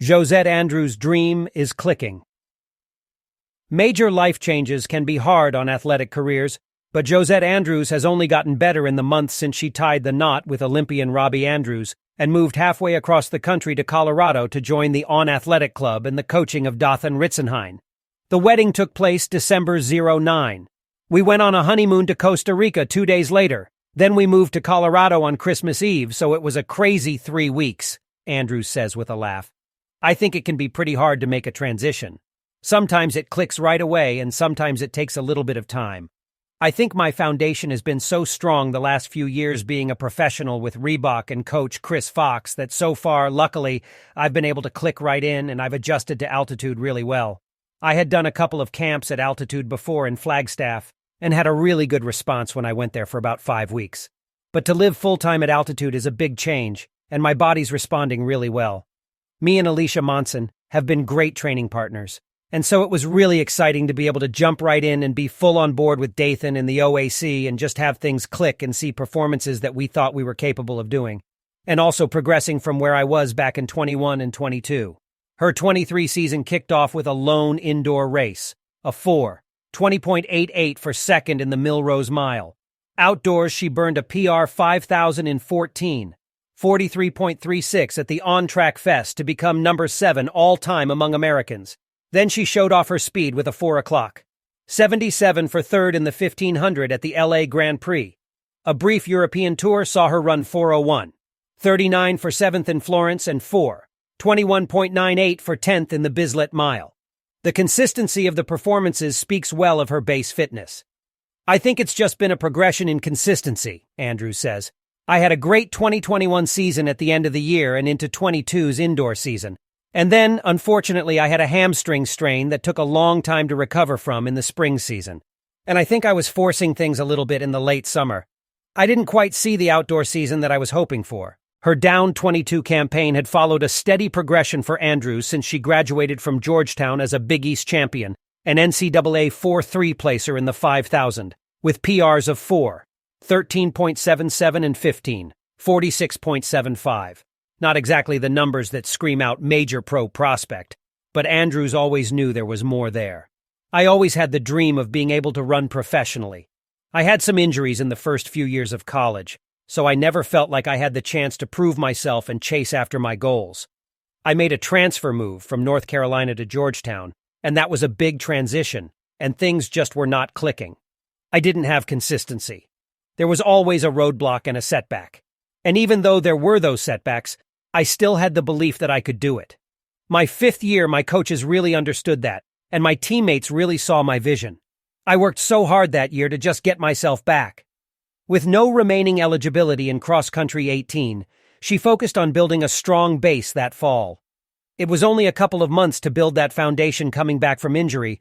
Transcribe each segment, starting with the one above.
Josette Andrews' dream is clicking. Major life changes can be hard on athletic careers, but Josette Andrews has only gotten better in the months since she tied the knot with Olympian Robbie Andrews and moved halfway across the country to Colorado to join the On Athletic Club and the coaching of Dothan Ritzenhein. The wedding took place December 09. We went on a honeymoon to Costa Rica 2 days later. Then we moved to Colorado on Christmas Eve, so it was a crazy 3 weeks, Andrews says with a laugh. I think it can be pretty hard to make a transition. Sometimes it clicks right away, and sometimes it takes a little bit of time. I think my foundation has been so strong the last few years being a professional with Reebok and coach Chris Fox that so far, luckily, I've been able to click right in and I've adjusted to altitude really well. I had done a couple of camps at altitude before in Flagstaff and had a really good response when I went there for about 5 weeks. But to live full-time at altitude is a big change, and my body's responding really well. Me and Alicia Monson have been great training partners. And so it was really exciting to be able to jump right in and be full on board with Dathan and the OAC and just have things click and see performances that we thought we were capable of doing. And also progressing from where I was back in 21 and 22. Her 23 season kicked off with a lone indoor race, a 20.88 for second in the Millrose Mile. Outdoors, she burned a PR 5,000 in 43.36 at the On Track Fest to become number 7 all-time among Americans. Then she showed off her speed with a 4 o'clock. 77 for third in the 1500 at the LA Grand Prix. A brief European tour saw her run 4:01. 39 for 7th in Florence and 21.98 for 10th in the Bislett Mile. The consistency of the performances speaks well of her base fitness. I think it's just been a progression in consistency, Andrews says. I had a great 2021 season at the end of the year and into 22's indoor season. And then, unfortunately, I had a hamstring strain that took a long time to recover from in the spring season. And I think I was forcing things a little bit in the late summer. I didn't quite see the outdoor season that I was hoping for. Her Down 22 campaign had followed a steady progression for Andrews since she graduated from Georgetown as a Big East champion, an NCAA 4-3 placer in the 5,000, with PRs of 13.77 and 46.75. Not exactly the numbers that scream out major pro prospect, but Andrews always knew there was more there. I always had the dream of being able to run professionally. I had some injuries in the first few years of college, so I never felt like I had the chance to prove myself and chase after my goals. I made a transfer move from North Carolina to Georgetown, and that was a big transition, and things just were not clicking. I didn't have consistency. There was always a roadblock and a setback. And even though there were those setbacks, I still had the belief that I could do it. My 5th year, my coaches really understood that, and my teammates really saw my vision. I worked so hard that year to just get myself back. With no remaining eligibility in cross-country 18, she focused on building a strong base that fall. It was only a couple of months to build that foundation coming back from injury,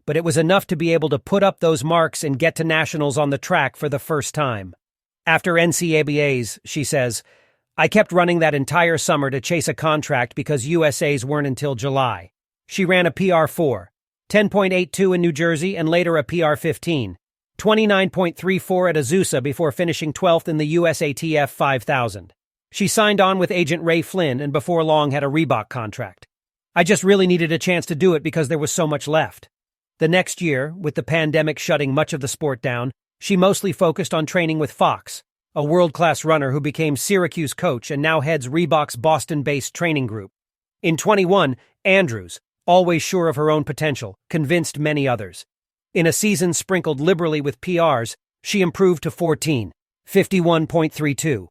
but it was enough to be able to put up those marks and get to nationals on the track for the first time. After NCAAs, she says, I kept running that entire summer to chase a contract because USA's weren't until July. She ran a PR 10.82 in New Jersey and later a PR 15, 29.34 at Azusa before finishing 12th in the USATF 5,000. She signed on with agent Ray Flynn and before long had a Reebok contract. I just really needed a chance to do it because there was so much left. The next year, with the pandemic shutting much of the sport down, she mostly focused on training with Fox, a world-class runner who became Syracuse coach and now heads Reebok's Boston-based training group. In 21, Andrews, always sure of her own potential, convinced many others. In a season sprinkled liberally with PRs, she improved to 51.32.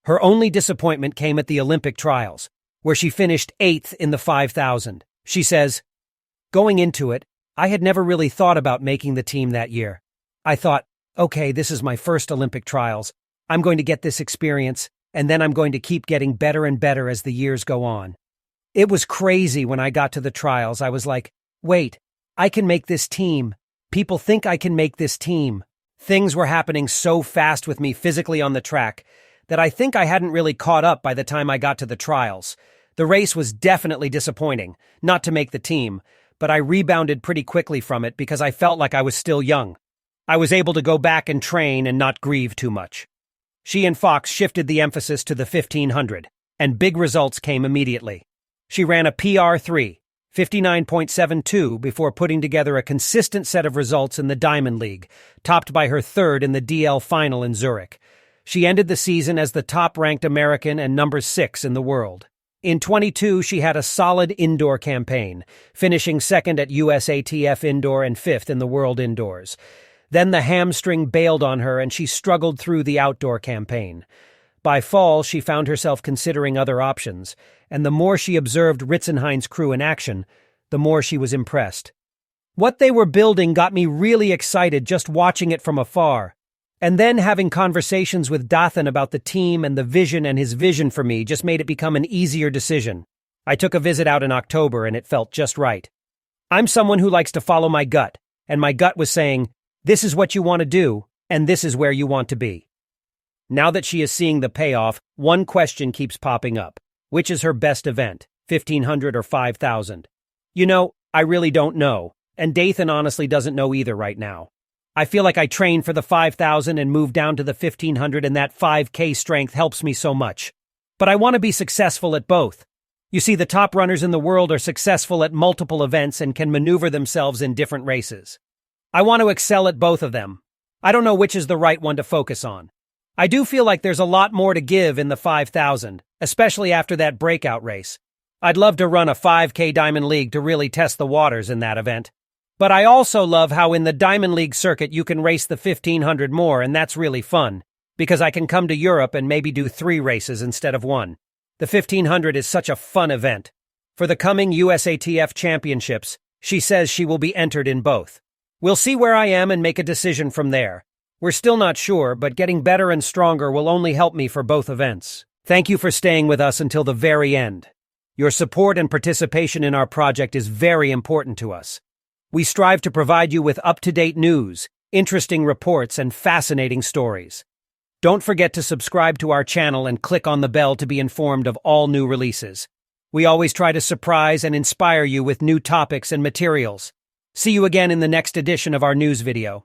Her only disappointment came at the Olympic trials, where she finished 8th in the 5,000. She says, going into it, I had never really thought about making the team that year. I thought, okay, this is my first Olympic trials. I'm going to get this experience, and then I'm going to keep getting better and better as the years go on. It was crazy when I got to the trials. I was like, wait, I can make this team. People think I can make this team. Things were happening so fast with me physically on the track that I think I hadn't really caught up by the time I got to the trials. The race was definitely disappointing, not to make the team, but I rebounded pretty quickly from it because I felt like I was still young. I was able to go back and train and not grieve too much. She and Fox shifted the emphasis to the 1500, and big results came immediately. She ran a PR3, 59.72, before putting together a consistent set of results in the Diamond League, topped by her third in the DL final in Zurich. She ended the season as the top-ranked American and number 6 in the world. In 22, she had a solid indoor campaign, finishing second at USATF Indoor and 5th in the World Indoors. Then the hamstring bailed on her and she struggled through the outdoor campaign. By fall, she found herself considering other options, and the more she observed Ritzenhein's crew in action, the more she was impressed. What they were building got me really excited just watching it from afar. And then having conversations with Dathan about the team and the vision and his vision for me just made it become an easier decision. I took a visit out in October and it felt just right. I'm someone who likes to follow my gut, and my gut was saying, this is what you want to do, and this is where you want to be. Now that she is seeing the payoff, one question keeps popping up. Which is her best event, 1,500 or 5,000? I really don't know, and Dathan honestly doesn't know either right now. I feel like I trained for the 5,000 and moved down to the 1,500, and that 5K strength helps me so much. But I want to be successful at both. You see, the top runners in the world are successful at multiple events and can maneuver themselves in different races. I want to excel at both of them. I don't know which is the right one to focus on. I do feel like there's a lot more to give in the 5,000, especially after that breakout race. I'd love to run a 5K Diamond League to really test the waters in that event. But I also love how in the Diamond League circuit you can race the 1,500 more, and that's really fun, because I can come to Europe and maybe do 3 races instead of 1. The 1,500 is such a fun event. For the coming USATF Championships, she says she will be entered in both. We'll see where I am and make a decision from there. We're still not sure, but getting better and stronger will only help me for both events. Thank you for staying with us until the very end. Your support and participation in our project is very important to us. We strive to provide you with up-to-date news, interesting reports, and fascinating stories. Don't forget to subscribe to our channel and click on the bell to be informed of all new releases. We always try to surprise and inspire you with new topics and materials. See you again in the next edition of our news video.